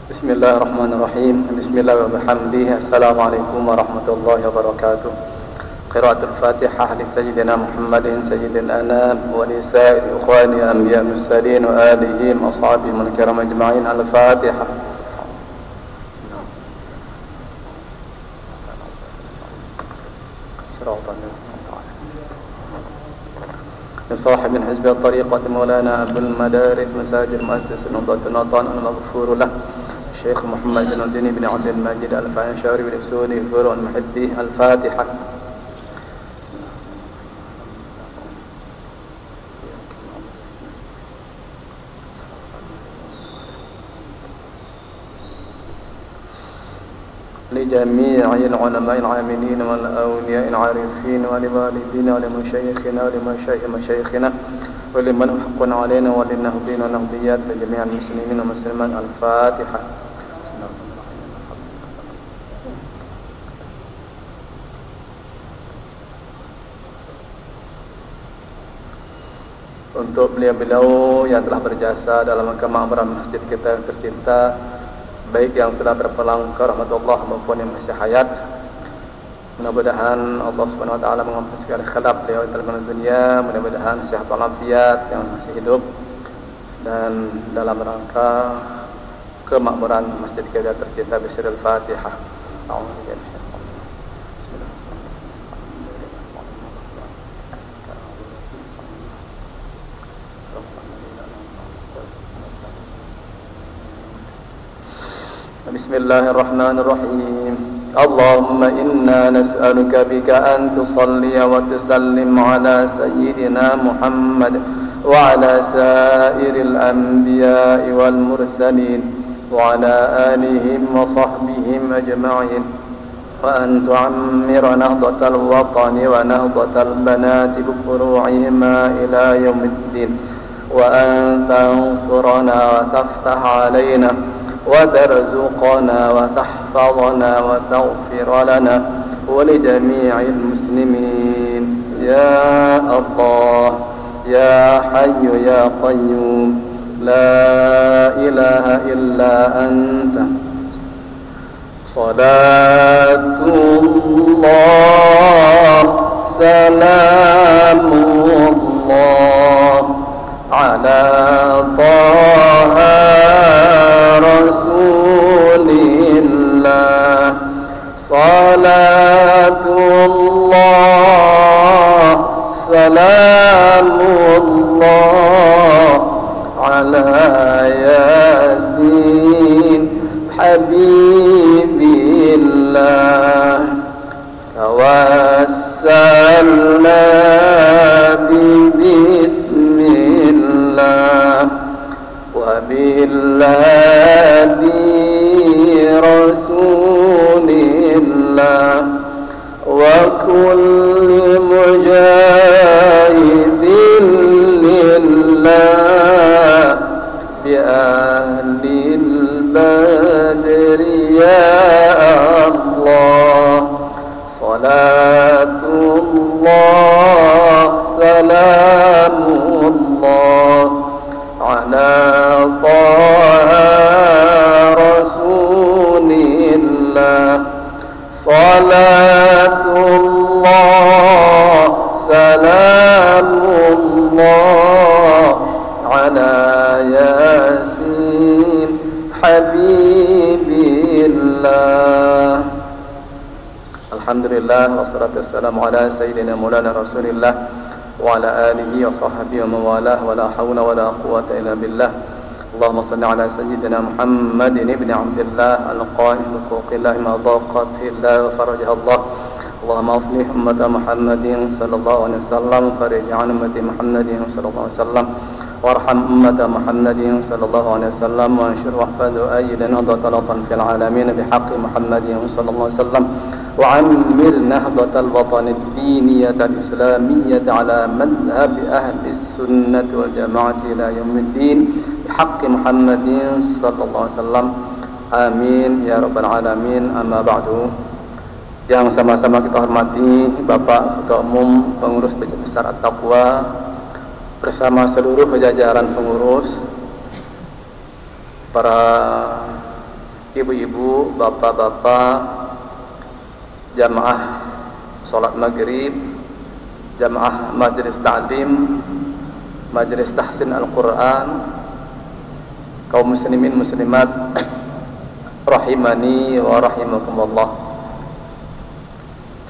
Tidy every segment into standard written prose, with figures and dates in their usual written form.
Bismillahirrahmanirrahim. Bismillah wa bihamdih. Assalamualaikum warahmatullahi wabarakatuh. Qiraatul Fatihah li Sayyidina Muhammadin Sayyidil Anam wa li sa'iri ikhwani anbiya mursalin wa alihim ashabi man kiram ajma'in. Al-Fatihah. لصاحب حزب الطريقة مولانا أبو المدارك مساجد مؤسس نهضة الوطن المغفور له الشيخ محمد بن الدين بن عبد المجيد الفانشاري بالأسود الفروع المحبي. الفاتحة. لجميع العلماء العاملين والأولياء العارفين ولوالدينا ولمشايخنا ولمشايخنا ولمن حق علينا وللنهضين والنهضيات لجميع المسلمين والمسلمات. الفاتحة. Untuk beliau-beliau yang telah berjasa dalam kemakmuran masjid kita yang tercinta, baik yang telah berpulang ke rahmatullah maupun yang masih hayat, mudah-mudahan Allah Subhanahu wa taala mengampuni segala khilaf beliau dalam dunia, mudah-mudahan sehat walafiat yang masih hidup, dan dalam rangka kemakmuran masjid kita tercinta bismillahil Fatihah. Bismillahirrahmanirrahim. Allahumma inna nas'aluka bika an tusalli wa tusallim ala sayyidina Muhammad wa ala sairil anbiya'i wal mursalin wa ala alihim wa sahbihim ajma'in, wa an tu'ammira nahdatal watani wa nahdatal banati bi furu'ihima ila yaumiddin, wa an tansurana wa taftah alaina وترزقنا وتحفظنا وتغفر لنا ولجميع المسلمين يا الله يا حي يا قيوم لا إله إلا أنت. صلاة الله سلام الله على طه رسول الله. صلاة الله سلام الله على ياسين حبيب الله. توسلنا ببسم الله وبالهادي رسول الله وكل مجاهد لله بأهل البدر يا الله. صلاة الله سلام الله على طه رسول الله. صلاة الله سلام الله على ياسين حبيب الله. Alhamdulillah wassalatu wassalamu ala sayyidina maulana Rasulillah wa ala alihi wa sahbihi wa mawalah wa la hawla wa la quwwata illa billah. Allahumma salli ala sayyidina Muhammadin ibn Abdillah al-qa'il huquqillah ma daqat illa farajah Allah. Allahumma aslih ummata Muhammadin sallallahu alaihi wasallam farij an ummati Muhammadin sallallahu alaihi wasallam warham ummata Muhammadin sallallahu alaihi wasallam wa anshur wahfadhu ayyidan nahdatan fil alamin bihaqqi Muhammadin sallallahu alaihi wasallam وعمر نهضة الوطن الدينية الإسلامية على مذهب أهل السنة والجماعة إلى يوم الدين بحق محمد صلى الله عليه وسلم. آمين يا رب العالمين. أما بعد. Yang sama-sama kita hormati Bapak Ketua Umum Pengurus Besar At-Taqwa bersama seluruh jajaran pengurus, para ibu-ibu, bapak-bapak, jamaah sholat maghrib, jamaah majelis ta'lim, majelis tahsin Al-Quran, kaum muslimin muslimat rahimani wa rahimakumullah.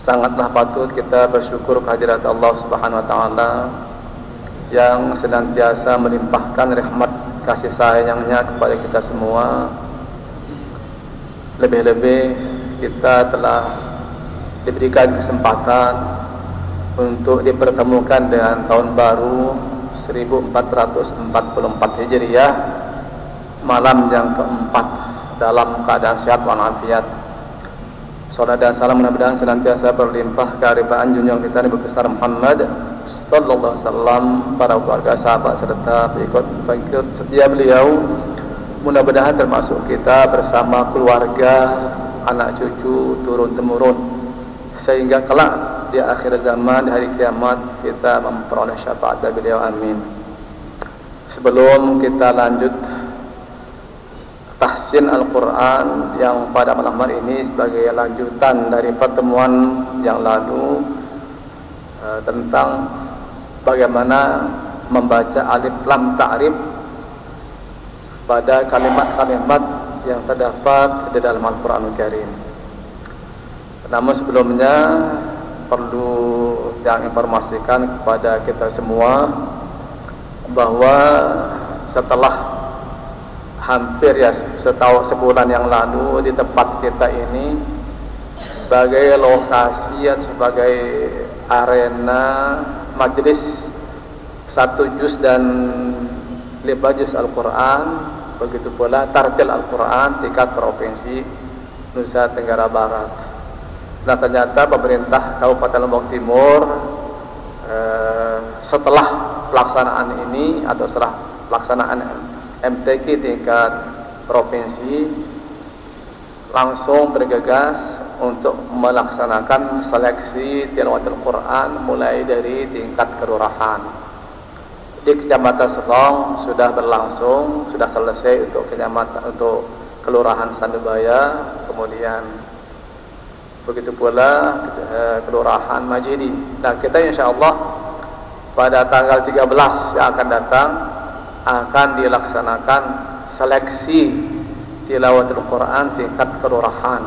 Sangatlah patut kita bersyukur kehadirat Allah Subhanahu wa taala yang senantiasa melimpahkan rahmat kasih sayangnya kepada kita semua. Lebih-lebih kita telah diberikan kesempatan untuk dipertemukan dengan tahun baru 1444 Hijriah, malam yang keempat dalam keadaan sehat walafiat. Salat dan salam mudah-mudahan senantiasa berlimpah keharibaan junjungan kita Nabi besar Muhammad sallallahu alaihi wasallam, para keluarga, sahabat serta pengikut setia beliau. Mudah-mudahan termasuk kita bersama keluarga, anak cucu, turun temurun, sehingga kelak di akhir zaman, di hari kiamat, kita memperoleh syafaat dari beliau. Amin. Sebelum kita lanjut tahsin Al-Quran yang pada malam hari ini sebagai lanjutan dari pertemuan yang lalu tentang bagaimana membaca alif lam ta'rif pada kalimat-kalimat yang terdapat di dalam Al-Quran Al-Karim. Namun sebelumnya perlu yang informasikan kepada kita semua bahwa setelah hampir sebulan yang lalu di tempat kita ini sebagai lokasi atau sebagai arena majelis 1 juz dan 5 juz Al-Quran, begitu pula tartil Al-Quran tingkat provinsi Nusa Tenggara Barat. Nah, ternyata pemerintah Kabupaten Lombok Timur setelah pelaksanaan ini atau setelah pelaksanaan MTQ tingkat provinsi langsung bergegas untuk melaksanakan seleksi tilawatul Quran mulai dari tingkat kelurahan. Di Kecamatan Selong sudah berlangsung, sudah selesai untuk kelurahan Sandubaya, kemudian begitu pula kelurahan Majidi. Nah, kita insyaallah pada tanggal 13 yang akan datang akan dilaksanakan seleksi tilawatul Quran tingkat kelurahan,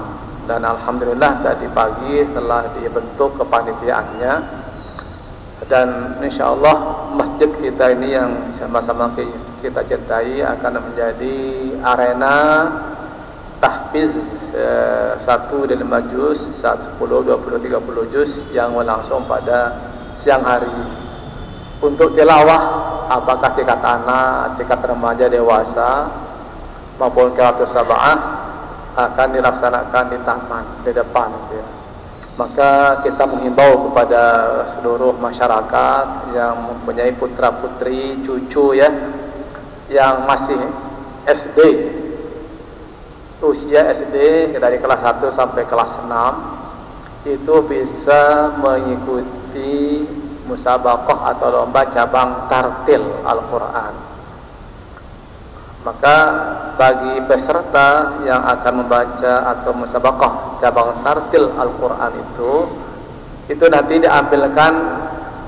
dan alhamdulillah tadi pagi telah dibentuk kepanitiaannya, dan insyaallah masjid kita ini yang sama-sama kita cintai akan menjadi arena tahfiz 1 dan 5 juz, 10, 20, 30 juz yang berlangsung pada siang hari. Untuk tilawah, apakah tingkat anak, tingkat remaja, dewasa maupun qiraatus sab'ah akan dilaksanakan di taman di depan, ya. Maka kita menghimbau kepada seluruh masyarakat yang mempunyai putra putri, cucu, ya, yang masih SD, usia SD dari kelas 1 sampai kelas 6, itu bisa mengikuti musabaqah atau lomba cabang tartil Al-Quran. Maka bagi peserta yang akan membaca atau musabaqah cabang tartil Al-Quran itu nanti diambilkan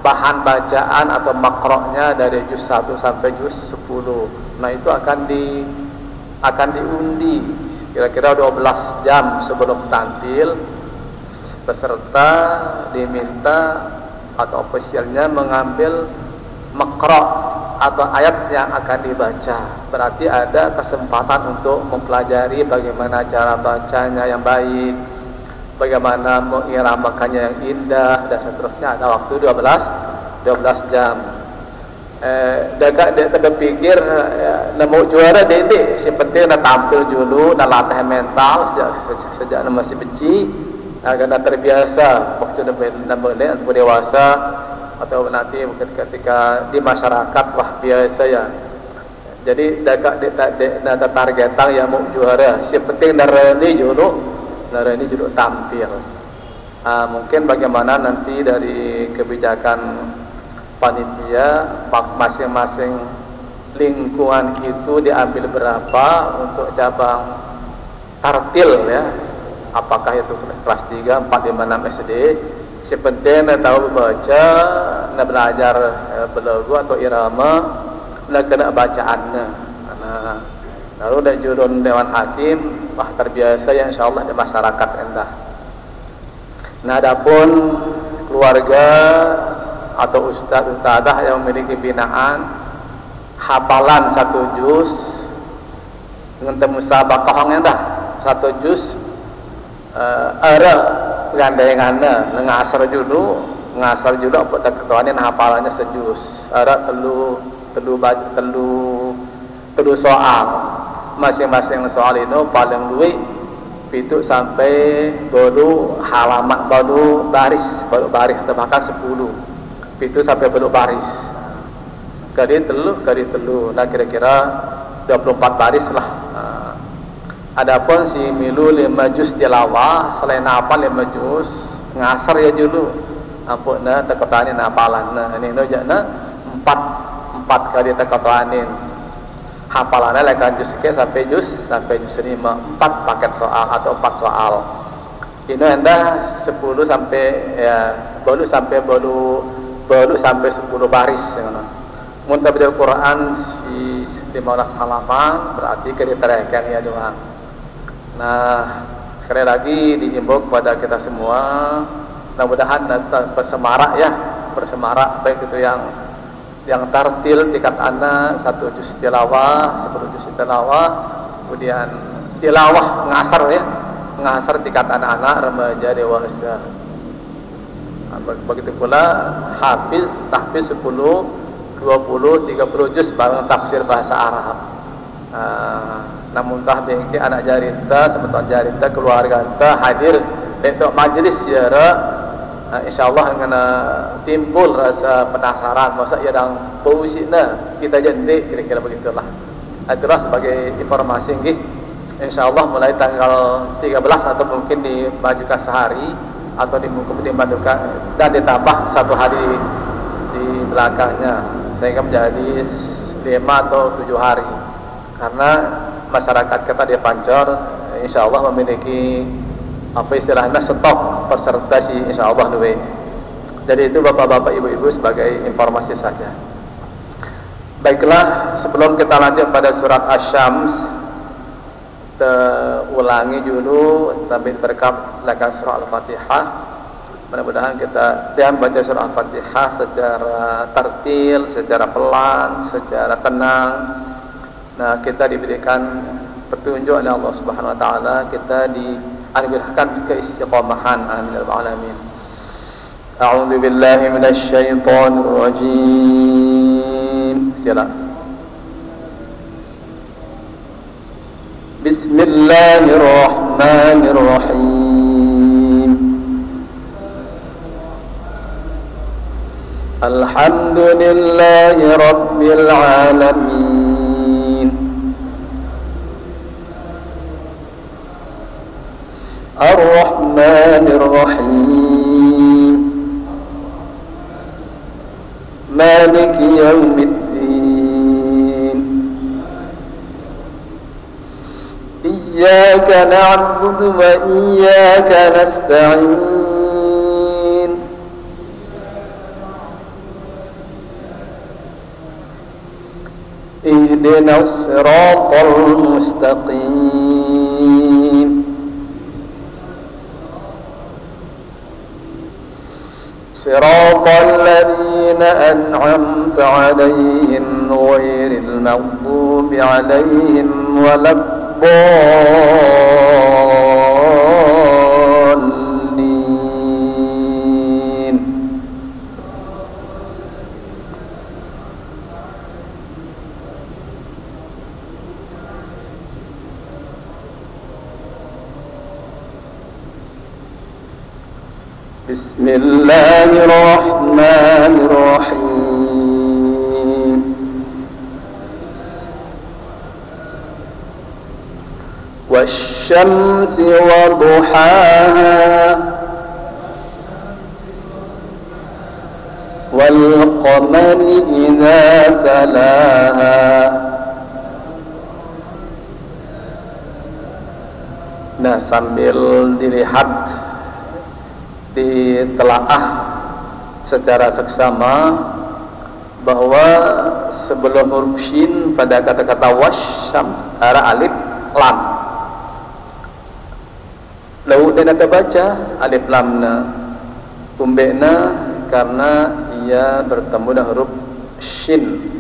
bahan bacaan atau makroknya dari juz 1 sampai juz 10. Nah, itu akan diundi kira-kira 12 jam sebelum tampil. Peserta diminta atau ofisialnya mengambil makrok atau ayat yang akan dibaca. Berarti ada kesempatan untuk mempelajari bagaimana cara bacanya yang baik, bagaimana mengiramakannya yang indah, dan seterusnya. Ada waktu 12 jam. Dia terpikir nemu juara dede, si penting nak tampil dulu dan latih mental sejak masih benci. Karena terbiasa waktu namanya atau dewasa atau nanti mungkin ketika di masyarakat wah biasa, ya. Jadi data targetan yang mau juara, si penting narani dulu tampil. Mungkin bagaimana nanti dari kebijakan panitia masing-masing lingkungan itu diambil berapa untuk cabang tartil ya, apakah itu kelas 3, 4, 5, 6 SD, si penting nak tahu baca, nak belajar belagu atau irama, nak kena bacaannya. Nah, lalu dak jurun dewan hakim, wah terbiasa ya insyaallah di masyarakat endah. Nah, adapun keluarga atau ustaz-ustazah yang memiliki binaan hafalan 1 juz dengan musabaqahnya dah 1 juz ara gandenganna ngasar julu apa tak ketuanin hafalannya sejuz ara telu soal masing-masing soal itu paling luwih 7 sampai baru halaman baru baris atau bahkan 10 7 sampai baru baris kali telu nah kira-kira 24 baris lah. Adapun si milu 5 juz tilawah selain hafal 5 juz ngasar ya dulu ampuna teketanin hafalan. Nah ini nojana 4 kali teketanin hafalannya lekan juz ke sampai juz 5 4 paket soal atau 4 soal. Ini anda 10 sampai ya baru sampai 10 baris ya. Mun baca Quran si 15 halaman berarti kriteria ya doang. Nah, sekali lagi dihimbau kepada kita semua, mudah-mudahan bersemarak baik itu yang tartil tingkat anak 1 juz tilawah, 10 juz tilawah, kemudian tilawah ngasar tingkat anak-anak remaja dewasa. Begitu pula tahfiz 10, 20, 30 juz bareng tafsir bahasa Arab. Namun bengki anak jarita sebetulnya jarita keluarga kita hadir untuk majlis ziarah, insyaallah ngana timbul rasa penasaran masa ia dang pausina kita jentik kira-kira begitulah. Itulah sebagai informasi nggih. Insyaallah mulai tanggal 13 atau mungkin dimajukan sehari atau dimajukan dan ditambah 1 hari di belakangnya sehingga menjadi 5 atau 7 hari. Karena masyarakat kita di Pancor insyaallah memiliki apa istilahnya stok peserta si insyaallah duwe. Jadi itu bapak-bapak ibu-ibu sebagai informasi saja. Baiklah, sebelum kita lanjut pada surat Asy-Syams, kita ulangi dulu tampil berkap lakan surah Al-Fatihah. Mudah-mudahan kita baca surah Al-Fatihah secara tertil, secara pelan, secara tenang. Nah, kita diberikan petunjuk oleh Allah Subhanahu wa taala, kita dianugerahkan keistiqomahan. Amin ya rabbal alamin. A'udzu billahi minasy syaithanir rajim. Silakan. Bismillahirrahmanirrahim. Alhamdulillahi rabbil alamin. Ar-Rahmanir-Rahim. Maliki yaumiddin. Iyyaka na'budu wa iyyaka nasta'in. Ihdinas siratal mustaqim. صراط الذين أنعمت عليهم غير المغضوب عليهم ولا الضالين. بسم الله الرحمن الرحيم. والشمس وضحاها والقمر إذا تلاها Nah, sambil dilihat, ditelaah secara seksama bahwa sebelum huruf shin pada kata-kata wasyam ada alif lam. Lalu dia nak baca alif lamna umbekna karena ia bertemu dengan huruf shin.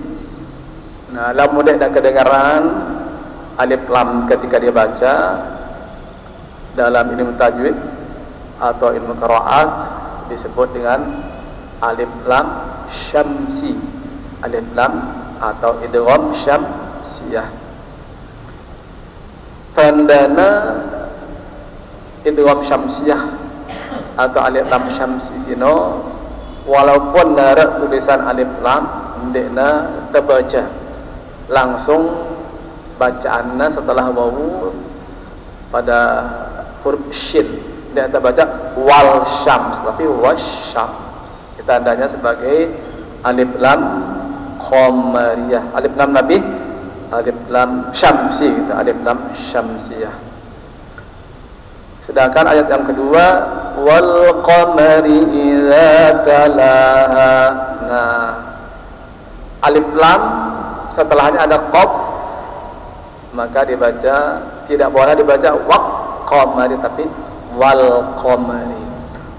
Nah, lalu mudah nak kedengaran alif lam ketika dia baca dalam ilmu tajwid atau ilmu qiraat disebut dengan alif lam syamsi, alif lam atau idgham syamsiyah. Tandana idgham syamsiyah atau alif lam syamsi sino walaupun nara tulisan alif lam ndekna terbaca langsung bacaannya setelah wawu pada huruf shin dia terbaca wal syams tapi wasyams. Kita tandanya sebagai alif lam qamariyah, alif lam nabi, alif lam syamsi, gitu, alif lam syamsiyah. Sedangkan ayat yang kedua wal qamari idza talaha. Nah, alif lam setelahnya ada qaf, maka dibaca tidak boleh dibaca waq qamari tapi wal qamari.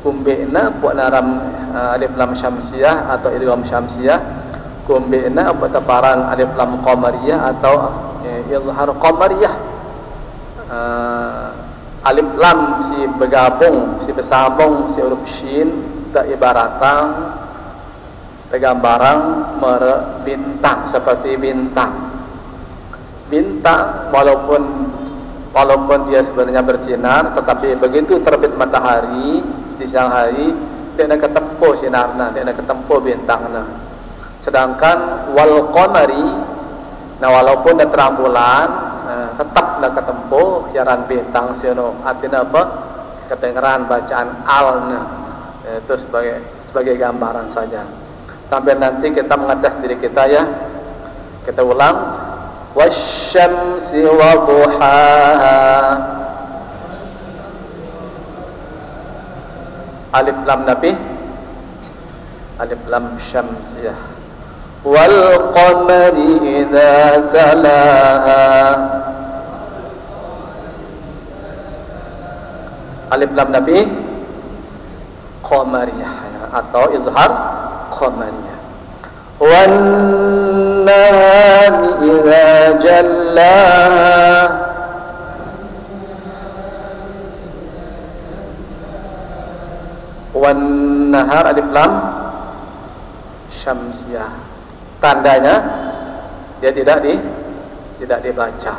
Kumbena buat naram alif lam syamsiyah atau idgham syamsiyah, kumbena buat taparan alif lam qamariyah atau izhar qamariyah. Alif lam si bergabung, si bersambung si huruf shin tak ibaratan tergambaran bintang seperti bintang. Bintang walaupun dia sebenarnya bersinar, tetapi begitu terbit matahari di siang hari dia nak ketempo sinarna, dia nak ketempo bintangna. Sedangkan wal qamari, nah walaupun dia terang bulan, tetap nak ketempo siaran bintang sino. Artinya apa? Kedengaran bacaan alna. Itu sebagai gambaran saja. Sampai nanti kita mengetes diri kita ya. Kita ulang wasyamsi wa duhaha. Alif lam nabi, alif lam syamsiyah. Wal qamari idza talaha. Alif lam nabi qamariyah atau izhar qamariyah. Wan nahari idza jallaha. Wan nahar alif lam syamsiyah. Tandanya dia tidak dibaca.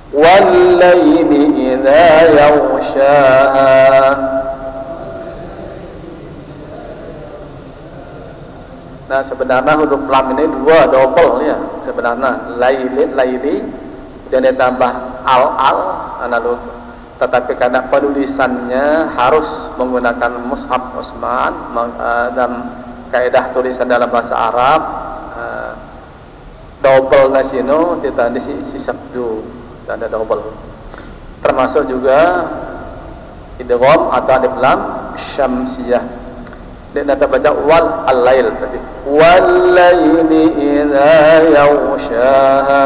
Wal laili idza yaghshaha. Nah, sebenarnya huruf lam ini dua double ya. Sebenarnya laili dan ditambah al analog. Tetapi karena penulisannya harus menggunakan mushaf Utsman dan kaidah tulisan dalam bahasa Arab, double nasino ditanda si sabdu, tanda double. Termasuk juga idgham atau alif lam syamsiyah. Dia nak baca wal al-lail tadi. Wal laili idza yaghshaha.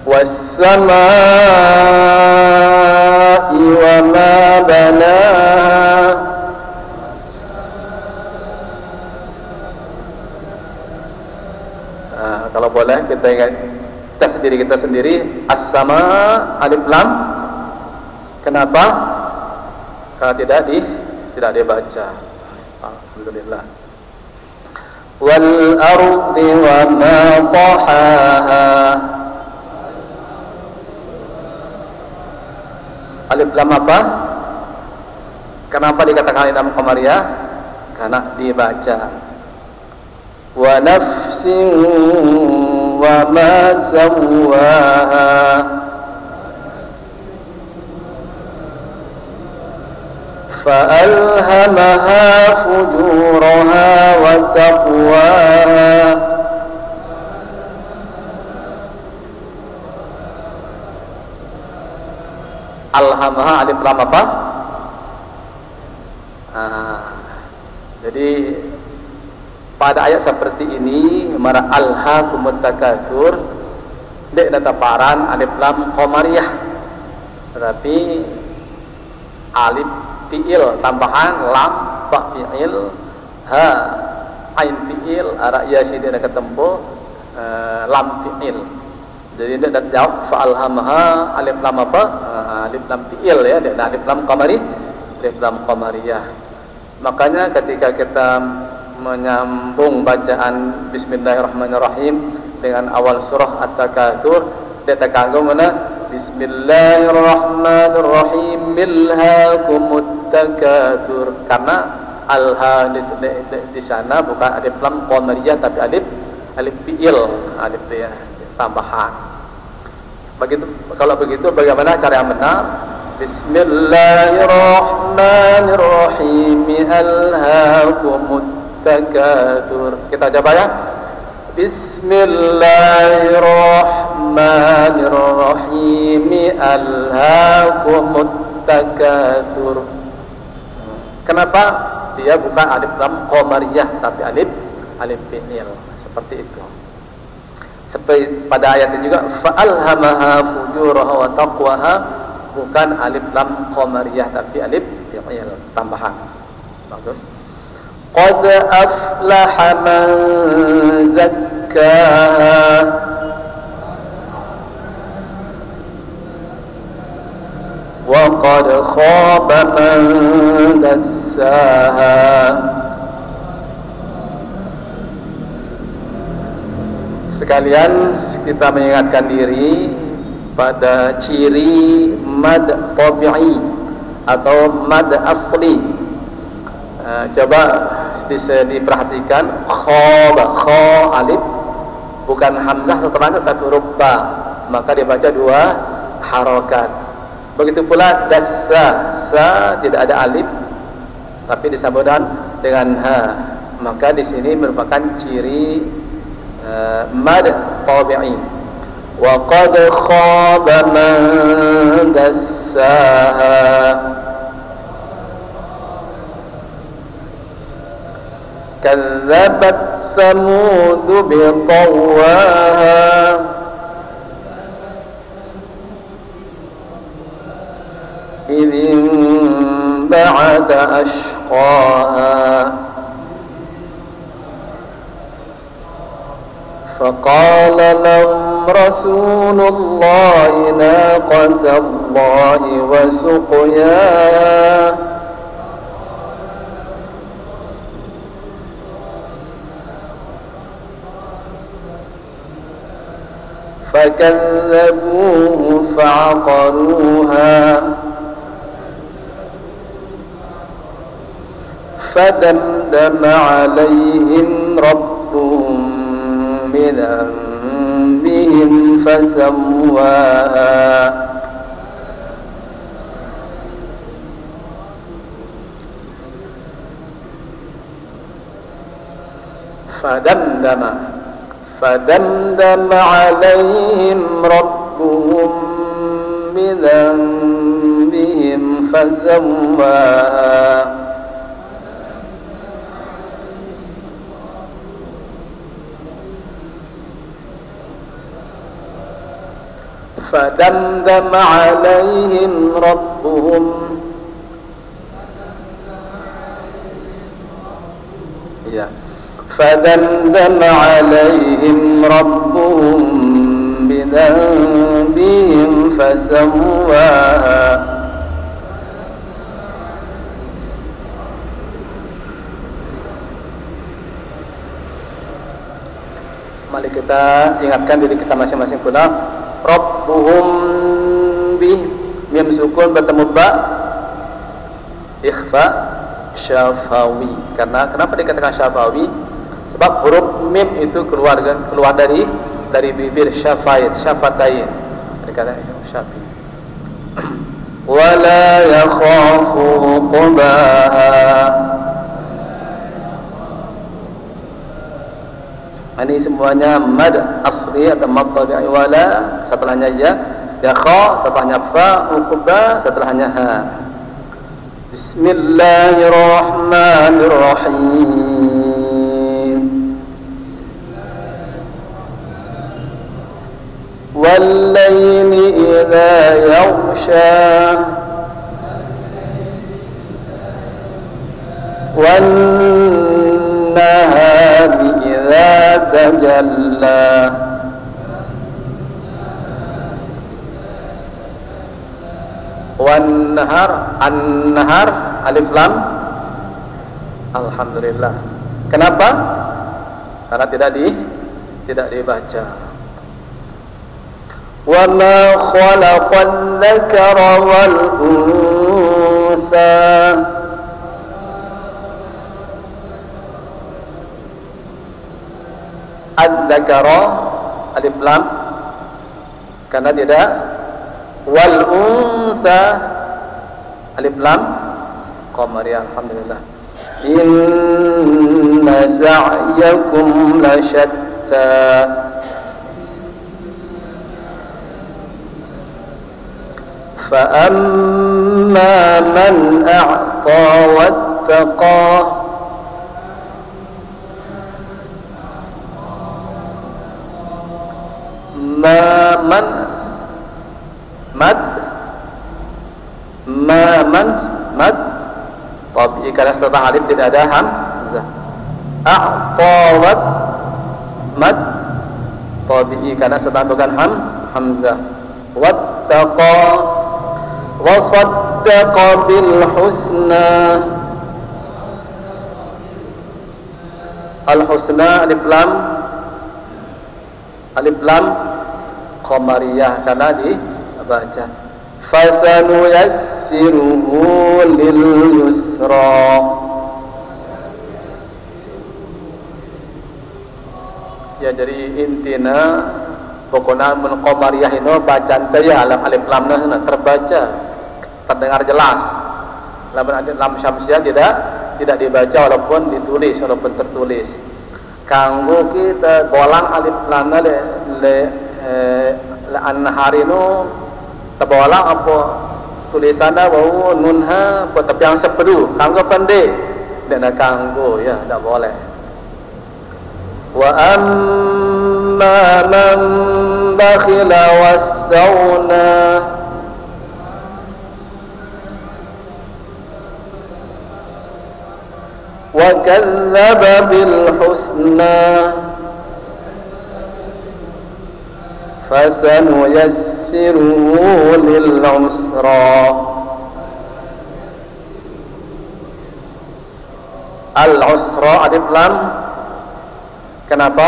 Was-samaa'i wa ma banaha. Kalau boleh kita ingat tes diri kita sendiri. As-samaa alif lam. Kenapa? Karena tidak dibaca. Alhamdulillah. Wal ardi wa ma tahaha. Alif lam apa? Kenapa dikatakan alif lam qamariyah? Karena dibaca. Wa nafsin wa ma sawwaha. فألهمها فجورها وتقواها alhamaha alif lam apa? Jadi pada ayat seperti ini mara alhaakumut takatsur dek nataparan alif lam qamariyah, tetapi alif fiil tambahan lam fa fiil ha ain fiil ara ya sidina ketempo lam fiil. Jadi dia dah jawab fa alhamaha alif lam apa? Alif lam fiil ya, dia alif lam qamari, alif lam qamariyah. Makanya ketika kita menyambung bacaan Bismillahirrahmanirrahim dengan awal surah At-Takatsur, dia terkagum mana? Bismillahirrahmanirrahim milhakumut takatsur, karena alha di sana bukan alif lam qamariyah tapi alif fiil, alif ya tambahan. Begitu, kalau begitu bagaimana cara yang benar? Bismillahirrahmanirrahim alhaakumut takatsur. Kita coba ya. Bismillahirrahmanirrahim alhaakumut takatsur. Kenapa dia bukan alif lam qamariyah tapi alif fiil, seperti itu. Seperti pada ayat ini juga fa'alhamaha fujuraha wa taqwaha, bukan alif lam qamariyah tapi alif fiil tambahan. Bagus. Qad aflaha man zakkaha wa qad khaba man dassaha. Sekalian kita mengingatkan diri pada ciri mad tabi'i atau mad asli. Coba bisa diperhatikan, kha alif bukan hamzah setelahnya tapi huruf ba, maka dibaca dua harokat. Begitu pula dassa, sa tidak ada alif tapi disambungkan dengan ha, maka di sini merupakan ciri mad tabi'i. Wa qad khaba man dassaha kadzabat samud biqawaha idin ba'da ashqaha فقال لهم رسول الله ناقة الله وسقياها فكذبوه فعقروها فدمدم عليهم ربهم بذنبهم فسواها فدمدم عليهم ربهم بذنبهم فسواها فدمدم عليهم ربهم فدمدم عليهم ربهم بذنبهم فسواها. Mari kita ingatkan diri kita masing-masing pula. Rabbuhum bih, mim sukun bertemu ba, ikhfa syafawi. Karena kenapa dikatakan syafawi? Sebab huruf mim itu keluar dari bibir, syafatain. Dikatakan syafi. Wala yakhafu uqbaha. Ini semuanya mad asli atau mad tabi'i. Wala setelahnya ya Ya kha setelahnya fa, uqba setelahnya ha. Bismillahirrahmanirrahim. Wal-laili idza yaghsha wan-nahari idza tajalla. Wan-nahar, an-nahar, alif lam. Alhamdulillah. Kenapa? Karena tidak dibaca. Wa ma khalaqal dzakara wal untha. Ad-dzakara alif lam karena tidak. Wal untha alif lam qamariyah. Alhamdulillah. Inna sa'yakum lasyatta. Fa amma man a'ta wattaqa ma man mad tabi karena setelah alif tidak ada hamzah. A'tawat mad tabi karena setelah bukan hamzah. Wattaqa wa saddaqa bil husna. Al husna alif lam qamariyah karena dibaca. Fasanu yassiruhu lil yusra. Ya jadi intina pokoknya mun qamariyah ini bacaan teh ya alif lam terbaca terdengar jelas. Lamun lam syamsiah tidak dibaca walaupun ditulis walaupun tertulis. Kanggo kita bolang alif lam le an-nahari nu terbolang apa tulisannya bau nunha tapi yang sepedu kanggo pendek dan kanggo ya tidak boleh. Wa amma man bakhila wastaghna. Wa kadzdzaba bil husna. Fasanuyassiruhu lil usra. Al usra alif lam. Kenapa?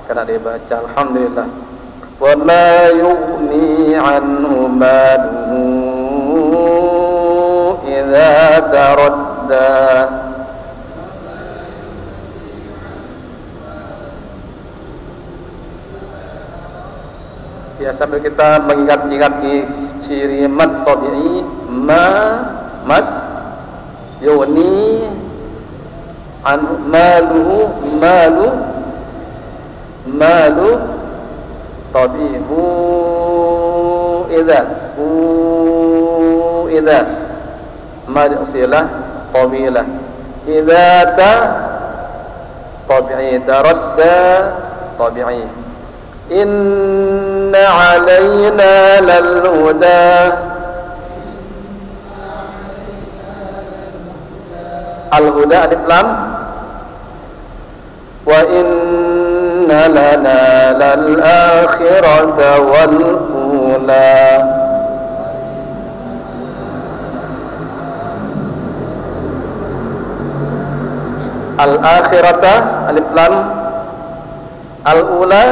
Karena dibaca. Alhamdulillah. Wa ma yughni anhu maluhu idza taradda. Ya sambil kita mengingat-ingat ciri mad tabi'i, mad yuni an malu tabi'u idza mad asilah tawilah idza tabi'i taradda tabi'i. Inna alayna lal huda. Al huda alif lam. Wa inna lana lal akhirata wal ula. Al akhirata alif lam. Al ula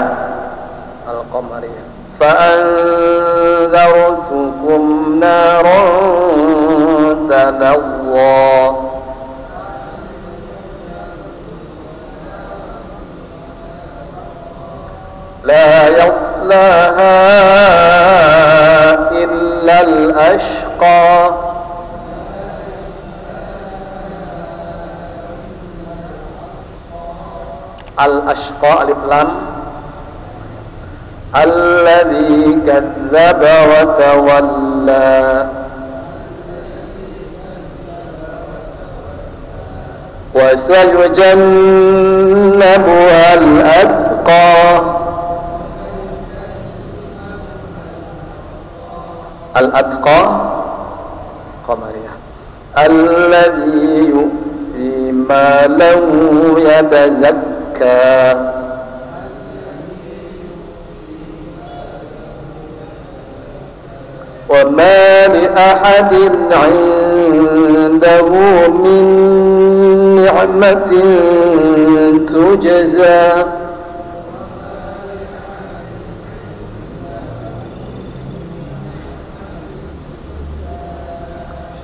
al-qamariyah. Fa'anzartukum naran talawwa. La yaslaha illa al-ashqa. Al-ashqa alif lam. الذي كذب وتولى وسيجنبها الأتقى الأتقى قمرية الذي يؤتي ماله يتزكى وما لأحد عنده من نعمة تجزى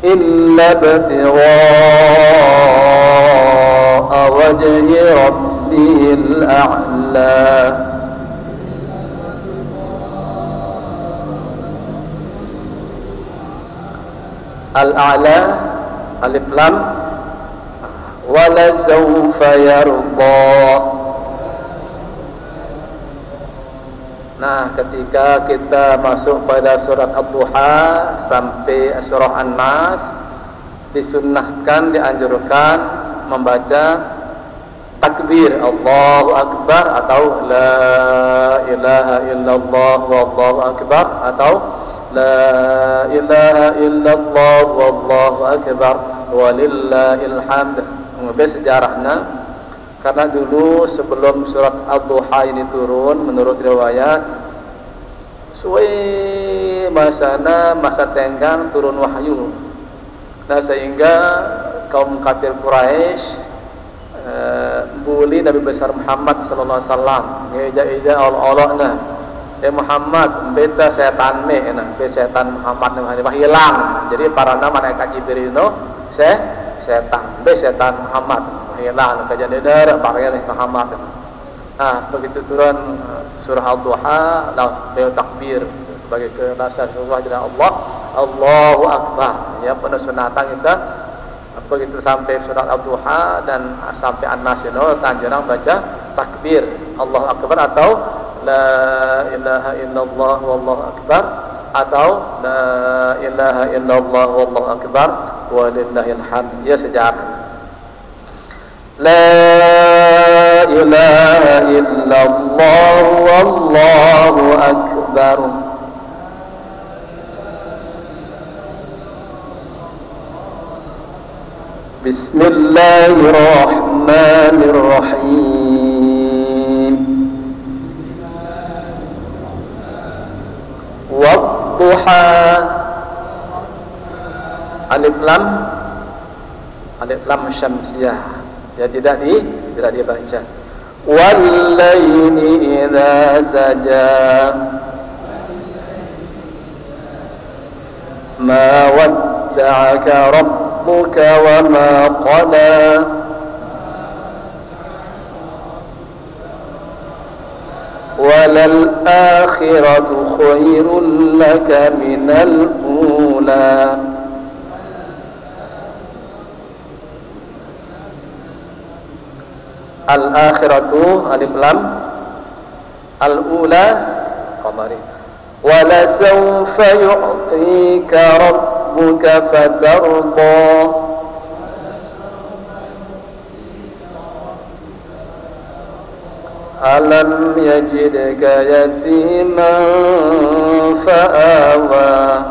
إلا ابتغاء وجه ربه الأعلى الأعلى alif lam wala sawfa yarda. Nah, ketika kita masuk pada surat Ad-Duha sampai surah An-Nas, disunnahkan, dianjurkan membaca takbir Allahu Akbar atau la ilaha illallah wallahu akbar atau la ilaha illallah wallahu akbar walillahil hamd. Mungkin sejarahnya, karena dulu sebelum surat Ad-Duha ini turun, menurut riwayat suwe masa tenggang turun wahyu. Nah, sehingga kaum kafir Quraisy bully Nabi besar Muhammad sallallahu alaihi wasallam, ngeja-eja Allah-Allahna. Ya Muhammad, beta setan me, be setan Muhammad mah hilang. Jadi para malaikat Jibril no setan, be setan Muhammad hilang kejadian darah para Muhammad. Nah, begitu turun surah Ad-Duha, beliau takbir sebagai kedasan surah dari Allah, Allahu Akbar. Ya, pada sunatan kita begitu sampai surat Ad-Duha dan sampai An-Nas itu tanjurang baca takbir Allahu Akbar atau la ilaha illallah wallahu akbar atau la ilaha illallah wallahu akbar walillahil hamd. Ya, sejarah la ilaha illallah wallahu akbar. Bismillahirrahmanirrahim. Wadduha, alif lam syamsiyah, ya tidak dibaca. Wallaili idza saja ma wadda'aka rabbuka wa ma qala walal akhiratu khairul laka minal ula. Al akhiratu alif lam, al ula qamari. Wala sawfa yu'tika rabbuka fatarda alam yajidka yatiman fa'awa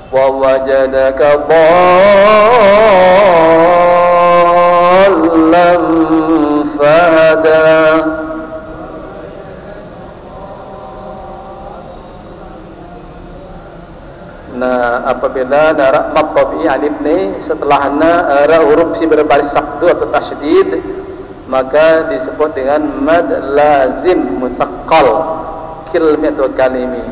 wa wajadaka dhallan fahada. Nah, apabila narak maqtabi alif ni setelahnya ra huruf si berbaris sabdu atau tasydid, maka disebut dengan mad lazim mutsaqqal kilmatu kalimi.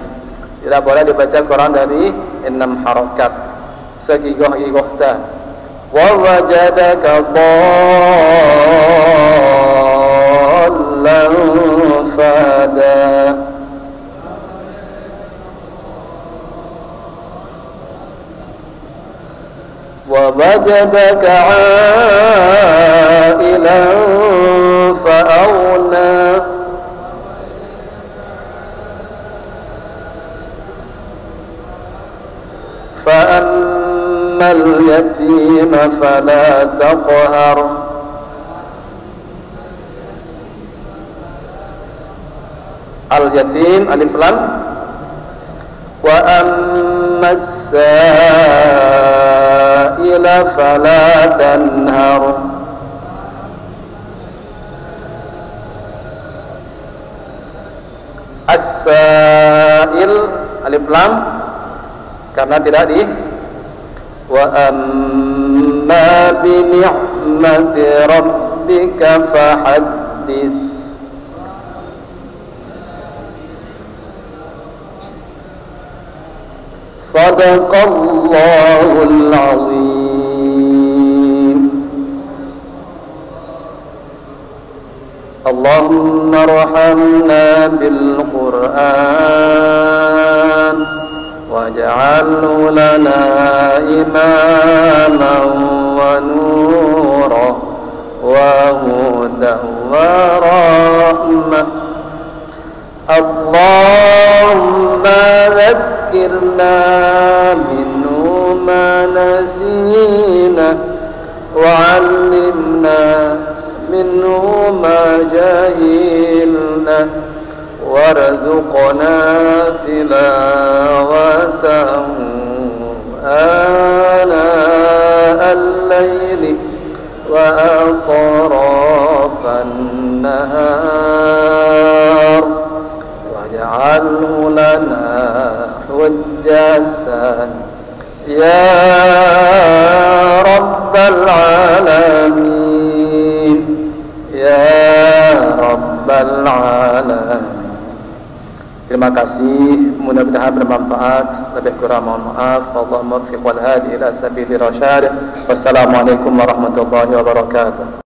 Tidak boleh dibaca Quran dari 6 harakat segigoh-gigoh dah. Wa wajadaka dhallan fahada. وَوَجَدَكَ عَائِلًا إنسانا فأغنى فأما اليتيم فلا تقهر اليتيم ألف لام وأما السائل فلا تنهر السائل alif lam karena tidak di wa amma bi ni'mati rabbika fahaddits sadaqallahul azim. Allahumma arhamna bil Qur'an waj'alhu lana imaman wa nuran wa hudan wa rahmah. Allahumma dhakkirna minhu ma nasina wa 'allimna minhu ma jahilna warzuqna tilawatahu ana al-layli wa atrafan nahar waj'alhu lana hujjatan ya rabbal alamin ya rabbal alamin. Terima kasih, mudah-mudahan bermanfaat. Lebih kurang mohon maaf. Allahumma waffiq wal hadi ila sabili rasyad. Wassalamualaikum warahmatullahi wabarakatuh.